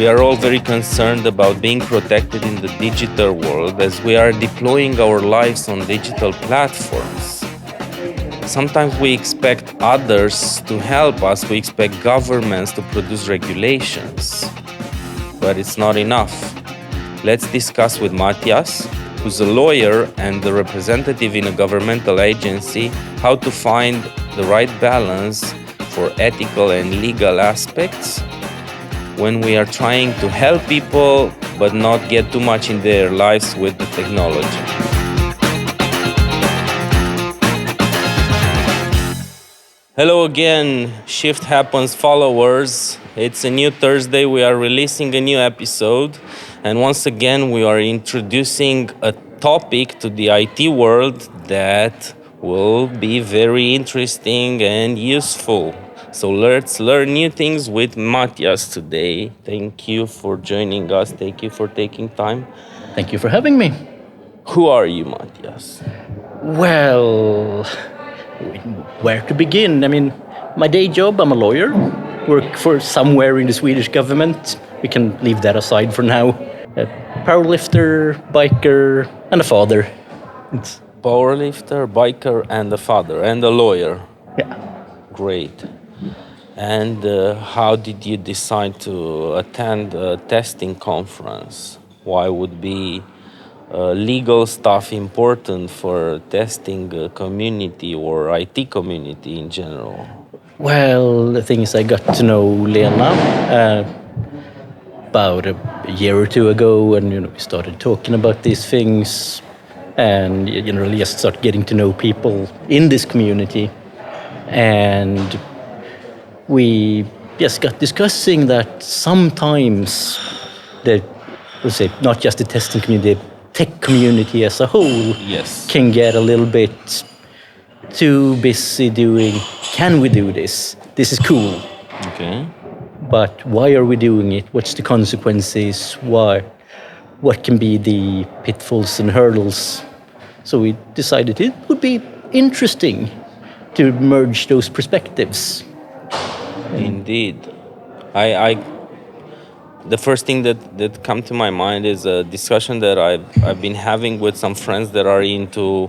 we are all very concerned about being protected in the digital world as we are deploying our lives on digital platforms. Sometimes we expect others to help us, we expect governments to produce regulations, but it's not enough. Let's discuss with Mathias, who's a lawyer and the representative in a governmental agency, how to find the right balance for ethical and legal aspects when we are trying to help people but not get too much in their lives with the technology. Hello again, Shift Happens followers. It's a new Thursday. We are releasing a new episode. And once again, we are introducing a topic to the IT world that will be very interesting and useful. So let's learn new things with Mathias today. Thank you for joining us. Thank you for taking time. Thank you for having me. Who are you, Mathias? Well, where to begin? I mean, my day job, I'm a lawyer. Work for somewhere in the Swedish government. We can leave that aside for now. A powerlifter, biker, and a father. Powerlifter, biker, and a father, and a lawyer. Yeah. Great. And how did you decide to attend a testing conference? Why would be legal stuff important for testing community or IT community in general? Well, the thing is, I got to know Lena about a year or two ago, and we started talking about these things, and really just start getting to know people in this community, and we just got discussing that sometimes not just the testing community, the tech community as a whole can get a little bit too busy doing, can we do this? This is cool. Okay. But why are we doing it? What's the consequences? Why? What can be the pitfalls and hurdles? So we decided it would be interesting to merge those perspectives. Indeed. The first thing that come to my mind is a discussion that I've been having with some friends that are into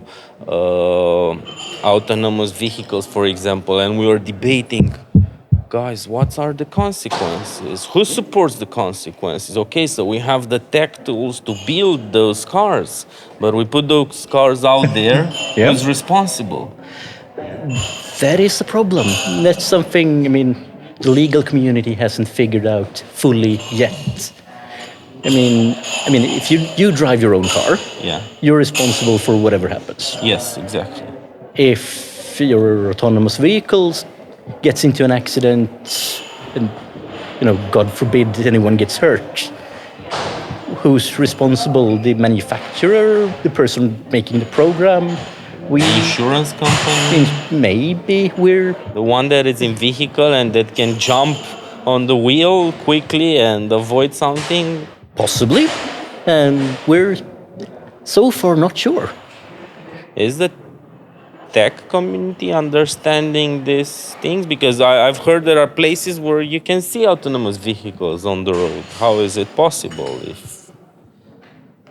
autonomous vehicles, for example, and we were debating, guys, what are the consequences? Who supports the consequences? Okay, so we have the tech tools to build those cars, but we put those cars out there. Who's responsible? That is a problem. That's something, the legal community hasn't figured out fully yet. I mean, if you drive your own car, you're responsible for whatever happens. Yes, exactly. If your autonomous vehicle gets into an accident and, God forbid anyone gets hurt, who's responsible? The manufacturer, the person making the program? The insurance company? Maybe we're the one that is in vehicle and that can jump on the wheel quickly and avoid something? Possibly. And we're so far not sure. Is the tech community understanding these things? Because I've heard there are places where you can see autonomous vehicles on the road. How is it possible if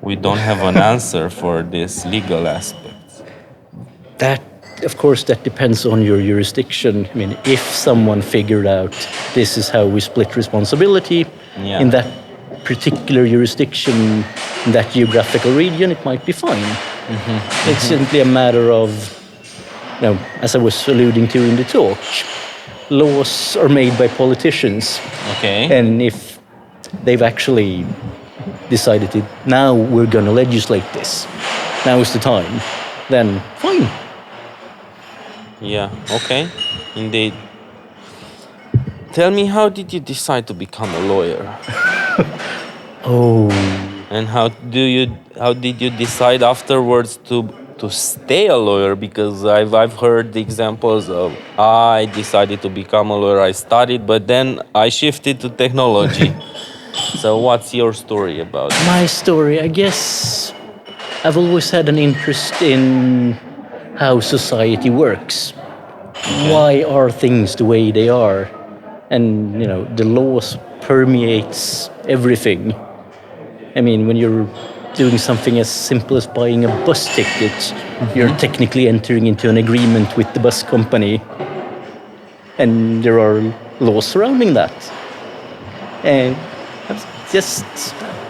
we don't have an answer for this legal aspect? That, of course, that depends on your jurisdiction. If someone figured out this is how we split responsibility in that particular jurisdiction, in that geographical region, it might be fine. Mm-hmm. It's simply a matter of, as I was alluding to in the talk, laws are made by politicians. Okay. And if they've actually decided to, now we're going to legislate this, now is the time, then fine. Yeah, okay, indeed. Tell me, how did you decide to become a lawyer? And how did you decide afterwards to stay a lawyer? Because I've heard the examples of, I decided to become a lawyer, I studied, but then I shifted to technology. So what's your story about? My story, I guess I've always had an interest in how society works. Okay. Why are things the way they are? And, the laws permeates everything. I mean, when you're doing something as simple as buying a bus ticket, you're technically entering into an agreement with the bus company, and there are laws surrounding that. And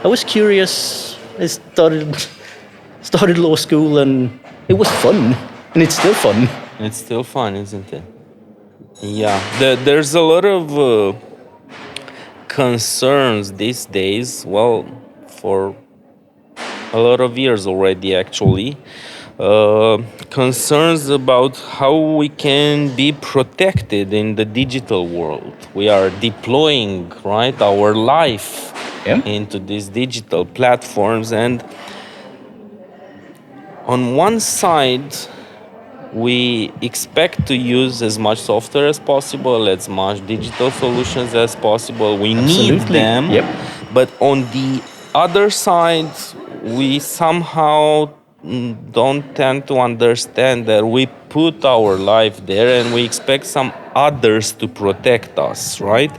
I was curious. I started law school, and it was fun, and it's still fun. It's still fun, isn't it? Yeah, there's a lot of concerns these days. Well, for a lot of years already, actually. Concerns about how we can be protected in the digital world. We are deploying, right, our life into these digital platforms, and on one side, we expect to use as much software as possible, as much digital solutions as possible. We need them. Yep. But on the other side, we somehow don't tend to understand that we put our life there and we expect some others to protect us, right?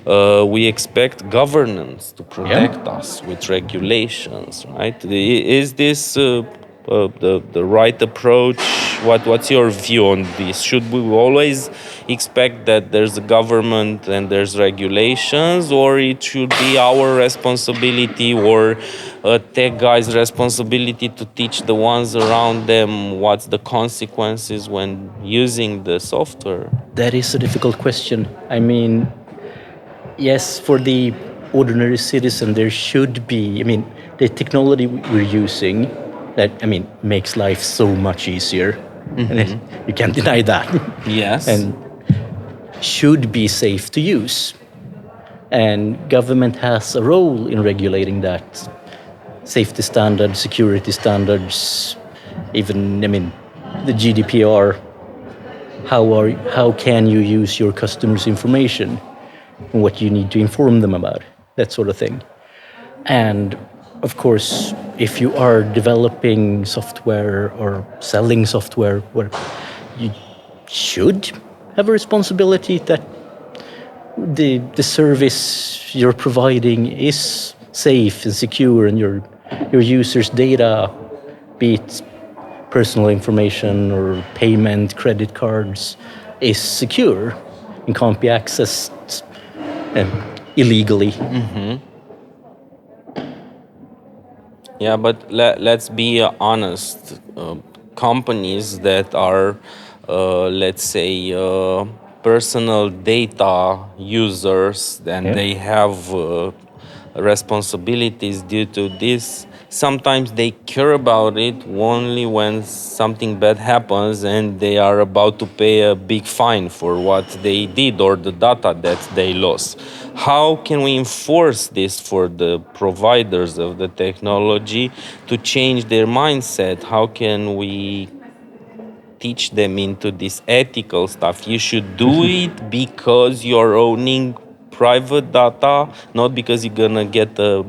We expect governance to protect us with regulations, right? Is this the right approach? What's your view on this? Should we always expect that there's a government and there's regulations, or it should be our responsibility or a tech guy's responsibility to teach the ones around them what's the consequences when using the software? That is a difficult question. I mean, yes, for the ordinary citizen, there should be. I mean, the technology we're using that makes life so much easier, and you can't deny that. Yes, and should be safe to use, and government has a role in regulating that. Safety standards, security standards, even the GDPR. How can you use your customers' information? What you need to inform them about, that sort of thing. And of course, if you are developing software or selling software, where you should have a responsibility that the service you're providing is safe and secure, and your users' data, be it personal information or payment, credit cards, is secure and can't be accessed illegally. Yeah, but let's be honest. Companies that are, let's say, personal data users, and they have responsibilities due to this. Sometimes they care about it only when something bad happens and they are about to pay a big fine for what they did or the data that they lost. How can we enforce this for the providers of the technology to change their mindset? How can we teach them into this ethical stuff? You should do it because you're owning private data, not because you're gonna get a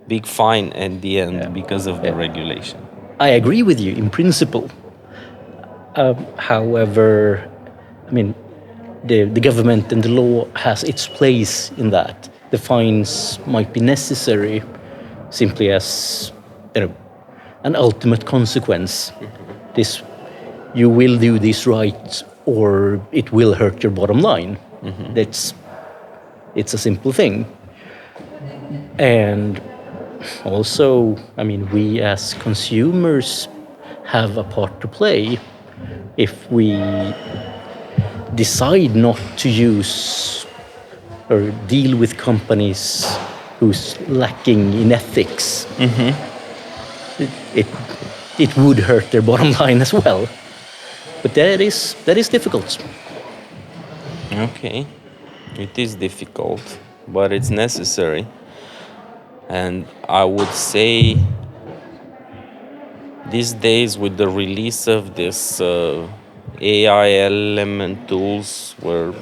big fine at the end because of the regulation. I agree with you in principle. However, the government and the law has its place in that. The fines might be necessary simply as an ultimate consequence. You will do this right, or it will hurt your bottom line. It's a simple thing. And also, we as consumers have a part to play. If we decide not to use or deal with companies who's lacking in ethics, it would hurt their bottom line as well. But that is difficult. Okay, it is difficult, but it's necessary. And I would say these days, with the release of this AI element tools, where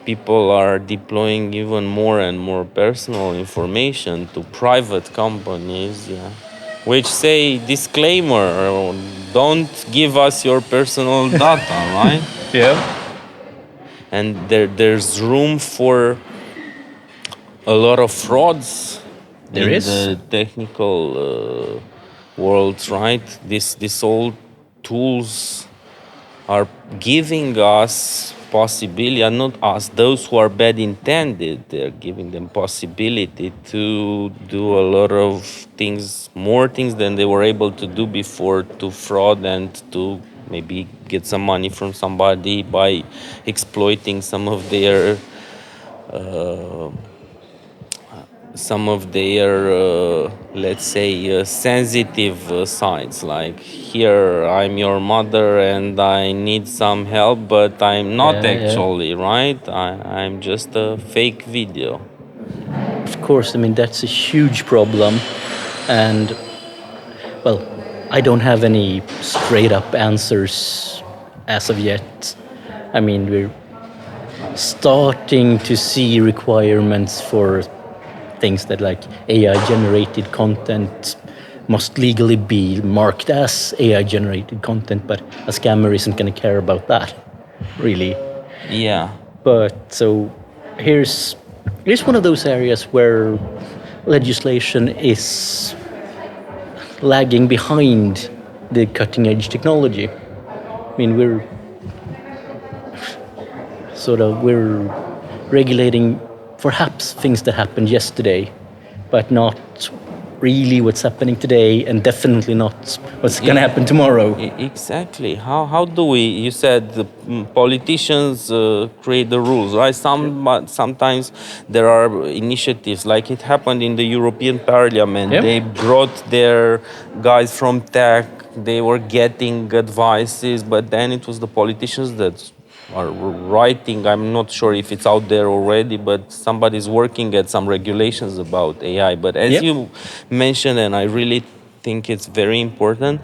people are deploying even more and more personal information to private companies, which say, disclaimer, don't give us your personal data, right? Yeah. And there's room for a lot of frauds There in is. the technical worlds, right? This old tools are giving us possibility, and not us, those who are bad intended, they're giving them possibility to do a lot of things, more things than they were able to do before, to fraud and to maybe get some money from somebody by exploiting uh, some of their let's say sensitive sides, like, here I'm your mother and I need some help, but I'm not Yeah. actually, right? I'm just a fake video. Of course, I mean, that's a huge problem. And, well, I don't have any straight up answers as of yet. I mean, we're starting to see requirements for things that, like, AI generated content must legally be marked as AI generated content, but a scammer isn't going to care about that, really. Yeah. But so here's one of those areas where legislation is lagging behind the cutting edge technology. I mean, we're regulating perhaps things that happened yesterday, but not really what's happening today, and definitely not what's going to happen tomorrow. Exactly. How do we? You said the politicians create the rules, right? Sometimes there are initiatives, like it happened in the European Parliament. Yeah. They brought their guys from tech. They were getting advices, but then it was the politicians that are writing. I'm not sure if it's out there already, but somebody's working at some regulations about AI. But as Yeah. you mentioned, and I really think it's very important,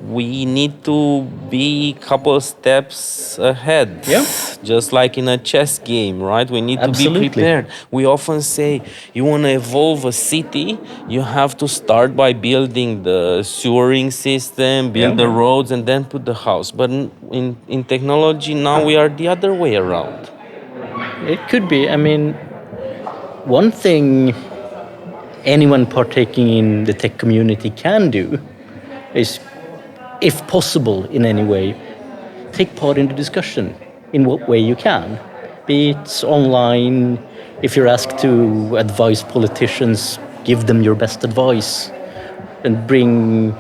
we need to be a couple steps ahead. Yeah. Just like in a chess game, right? We need to be Absolutely. prepared. We often say, you want to evolve a city, you have to start by building the sewering system, build the roads, and then put the house. But in technology now we are the other way around. It could be. I mean, one thing anyone partaking in the tech community can do is, if possible in any way, take part in the discussion in what way you can. Be it online, if you're asked to advise politicians, give them your best advice and bring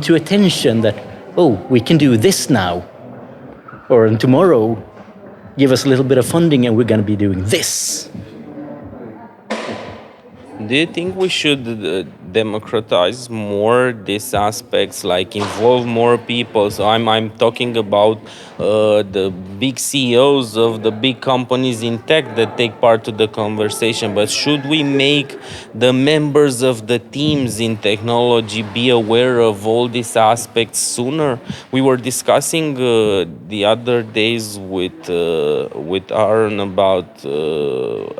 to attention that, oh, we can do this now. Or tomorrow, give us a little bit of funding and we're going to be doing this. Do you think we should democratize more these aspects, like involve more people? So I'm talking about the big CEOs of the big companies in tech that take part to the conversation. But should we make the members of the teams in technology be aware of all these aspects sooner? We were discussing the other days with Aaron about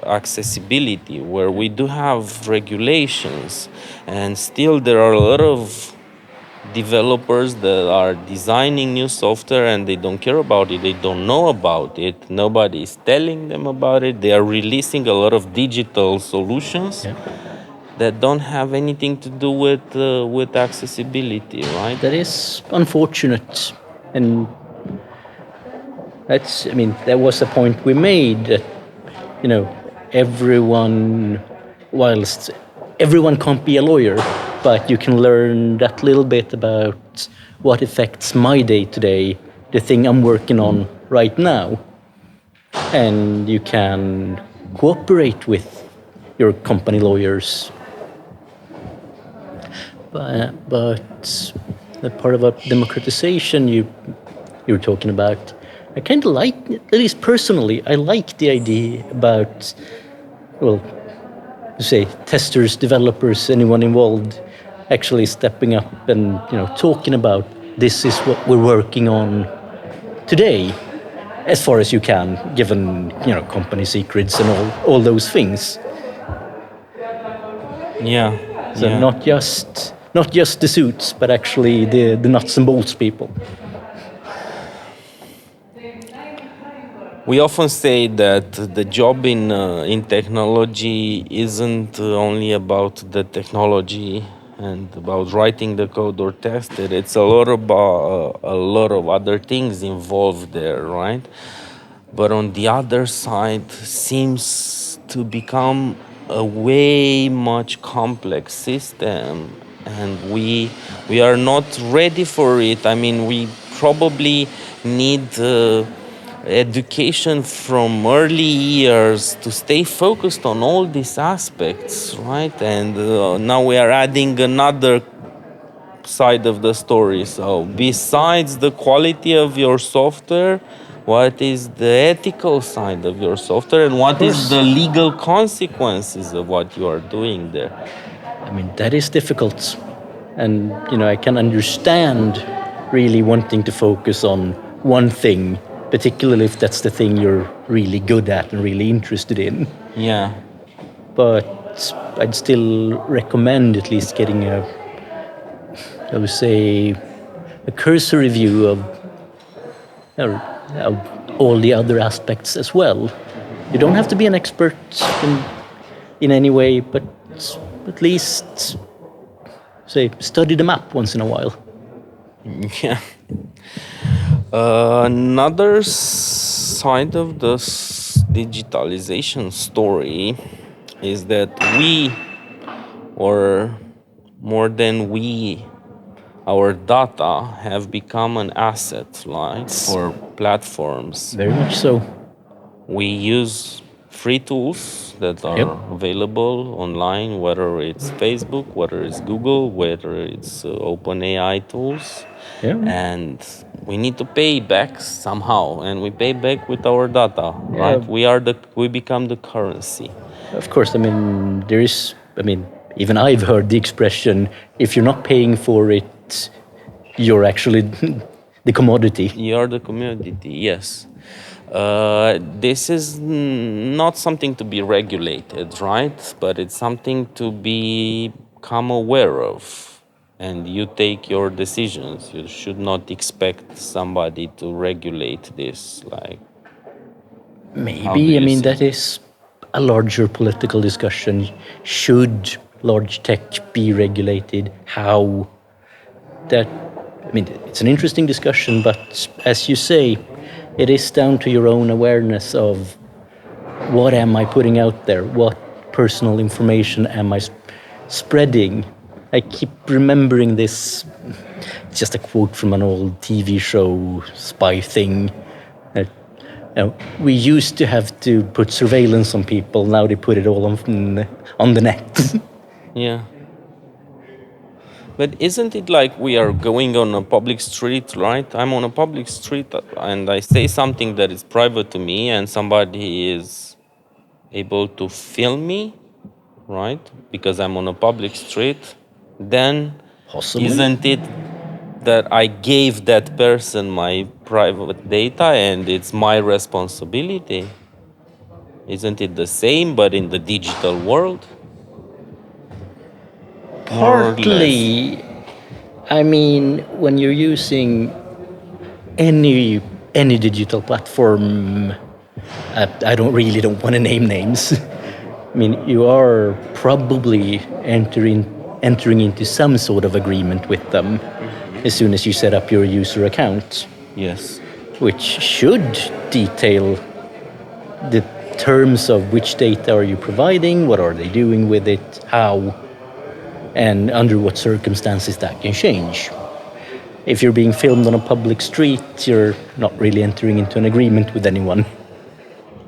accessibility, where we do have regulations, and still there are a lot of developers that are designing new software and they don't care about it, they don't know about it, nobody is telling them about it. They are releasing a lot of digital solutions that don't have anything to do with accessibility, right? That is unfortunate. And there was a point we made that, everyone, whilst everyone can't be a lawyer, but you can learn that little bit about what affects my day to day, the thing I'm working on right now. And you can cooperate with your company lawyers. But the part about democratization you're talking about, I kind of like, at least personally, I like the idea about, well, say, testers, developers, anyone involved, actually stepping up and, talking about, this is what we're working on today, as far as you can, given, company secrets and all those things. Yeah. So not just the suits, but actually the nuts and bolts people. We often say that the job in technology isn't only about the technology and about writing the code or test it. It's a lot of other things involved there, right? But on the other side, seems to become a way much complex system, and we are not ready for it. I mean, we probably need education from early years to stay focused on all these aspects, right? And now we are adding another side of the story. So, besides the quality of your software, what is the ethical side of your software, and what is the legal consequences of what you are doing there? I mean, that is difficult. And, I can understand really wanting to focus on one thing, particularly if that's the thing you're really good at and really interested in. Yeah. But I'd still recommend at least getting I would say, a cursory view of all the other aspects as well. You don't have to be an expert in any way, but at least, say, study the map once in a while. Yeah. Another side of the digitalization story is that we, or more than we, our data have become an asset, like for platforms. Very much so. We use free tools that are available online, whether it's Facebook, whether it's Google, whether it's OpenAI tools. And we need to pay back somehow, and we pay back with our data, right? We become the currency. Of course, even I've heard the expression, if you're not paying for it, you're actually the commodity. You're the commodity, yes. This is not something to be regulated, right? But it's something to become aware of. And you take your decisions. You should not expect somebody to regulate this. Maybe, that is a larger political discussion. Should large tech be regulated? How? It's an interesting discussion, but as you say, it is down to your own awareness of what am I putting out there? What personal information am I spreading? I keep remembering this, it's just a quote from an old TV show, spy thing. We used to have to put surveillance on people, now they put it all on the net. Yeah. But isn't it like we are going on a public street, right? I'm on a public street and I say something that is private to me and somebody is able to film me, right? Because I'm on a public street. Then Possibly. Isn't it that I gave that person my private data and it's my responsibility? Isn't it the same but in the digital world? Partly. When you're using any digital platform, I don't want to name names. You are probably entering into some sort of agreement with them as soon as you set up your user account. Yes. Which should detail the terms of which data are you providing, what are they doing with it, how, and under what circumstances that can change. If you're being filmed on a public street, you're not really entering into an agreement with anyone.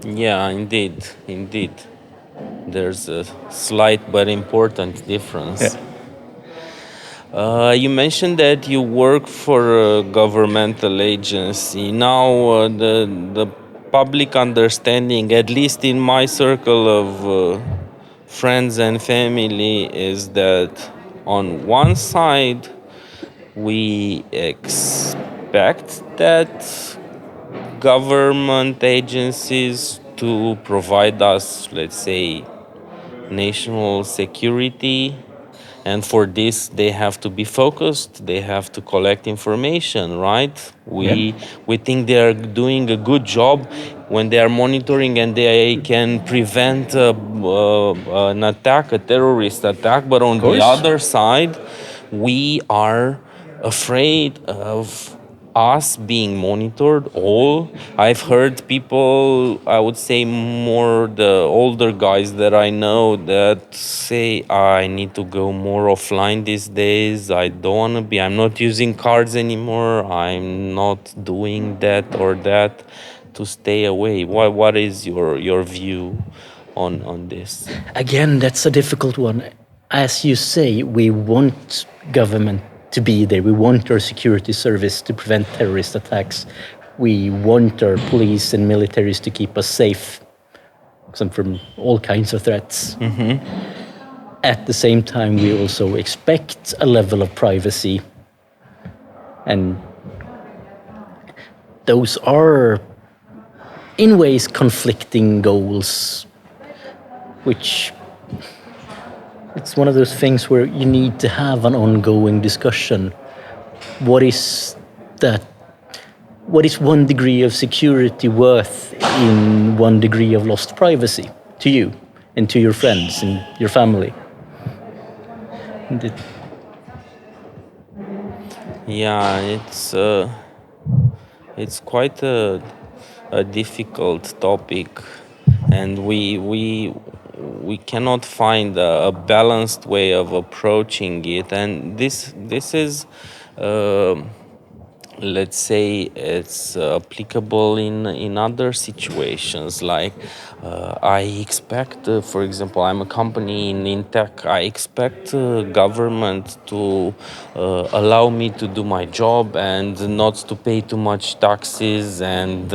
Yeah, indeed. There's a slight but important difference. You mentioned that you work for a governmental agency. Now, the public understanding, at least in my circle of friends and family, is that on one side, we expect that government agencies to provide us, let's say, national security, and for this they have to be focused, they have to collect information, right? We think they are doing a good job when they are monitoring and they can prevent an attack, a terrorist attack. But on the other side, we are afraid of us being monitored all. I've heard people, I would say more the older guys that I know, that say I need to go more offline these days. I don't want to be, I'm not using cards anymore. I'm not doing that or that to stay away. What is your view on this? Again, that's a difficult one. As you say, we want government to be there. We want our security service to prevent terrorist attacks. We want our police and militaries to keep us safe from all kinds of threats. At the same time, we also expect a level of privacy. And those are, in ways, conflicting goals, which it's one of those things where you need to have an ongoing discussion. What is that? What is 1 degree of security worth in 1 degree of lost privacy to you and to your friends and your family? Yeah, it's quite a difficult topic, and we cannot find a balanced way of approaching it. And this is let's say it's applicable in other situations, like I expect for example, I'm a company in tech. I expect government to allow me to do my job and not to pay too much taxes and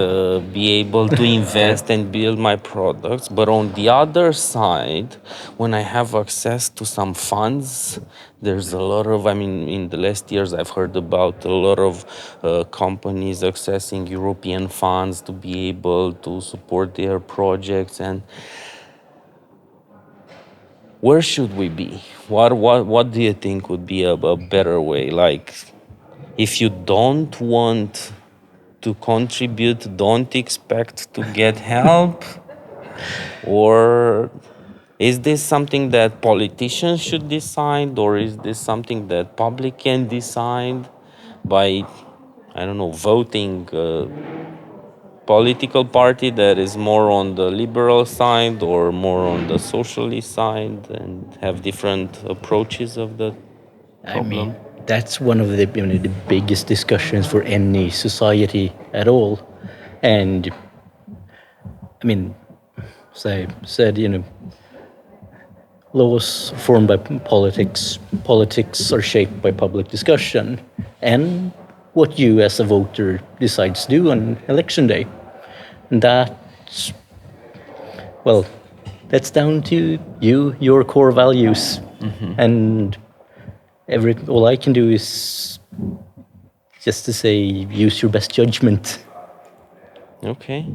be able to invest and build my products. But on the other side, when I have access to some funds, there's a lot of, I mean, in the last years, I've heard about a lot of companies accessing European funds to be able to support their projects. And where should we be? What do you think would be a better way? Like, if you don't want to contribute, don't expect to get help? Or is this something that politicians should decide, or is this something that public can decide by, I don't know, voting a political party that is more on the liberal side or more on the socialist side, and have different approaches of the I problem? mean, that's one of the biggest discussions for any society at all. And I mean, as I said, laws formed by politics. Politics are shaped by public discussion and what you as a voter decides to do on election day. And well, that's down to you, your core values. And all I can do is just to say, use your best judgment. Okay.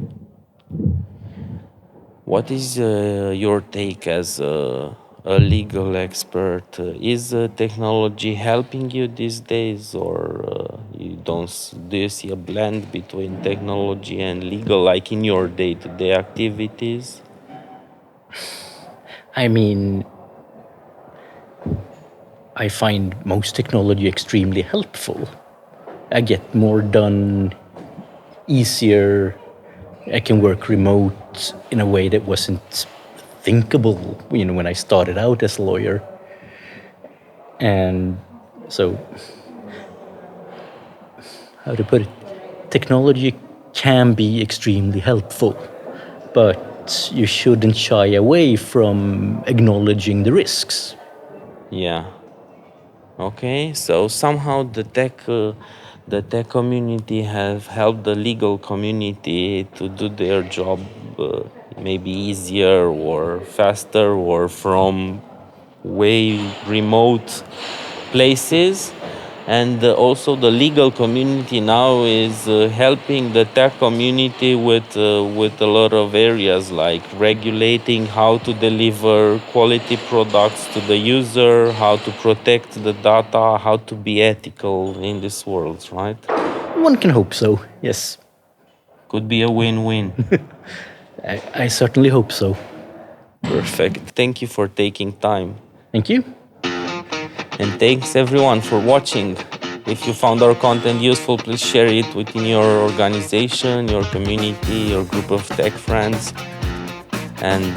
What is your take as a legal expert? Is technology helping you these days, or you don't? Do you see a blend between technology and legal, like in your day-to-day activities? I mean, I find most technology extremely helpful. I get more done easier. I can work remote in a way that wasn't thinkable, when I started out as a lawyer. And so, how to put it, technology can be extremely helpful, but you shouldn't shy away from acknowledging the risks. Yeah. Okay. So somehow the tech community have helped the legal community to do their job maybe easier or faster or from way remote places. And also the legal community now is helping the tech community with a lot of areas, like regulating how to deliver quality products to the user, how to protect the data, how to be ethical in this world, right? One can hope so, yes. Could be a win-win. I certainly hope so. Perfect. Thank you for taking time. Thank you. And thanks everyone for watching. If you found our content useful, please share it within your organization, your community, your group of tech friends, and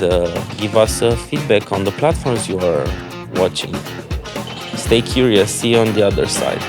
give us feedback on the platforms you are watching. Stay curious. See you on the other side.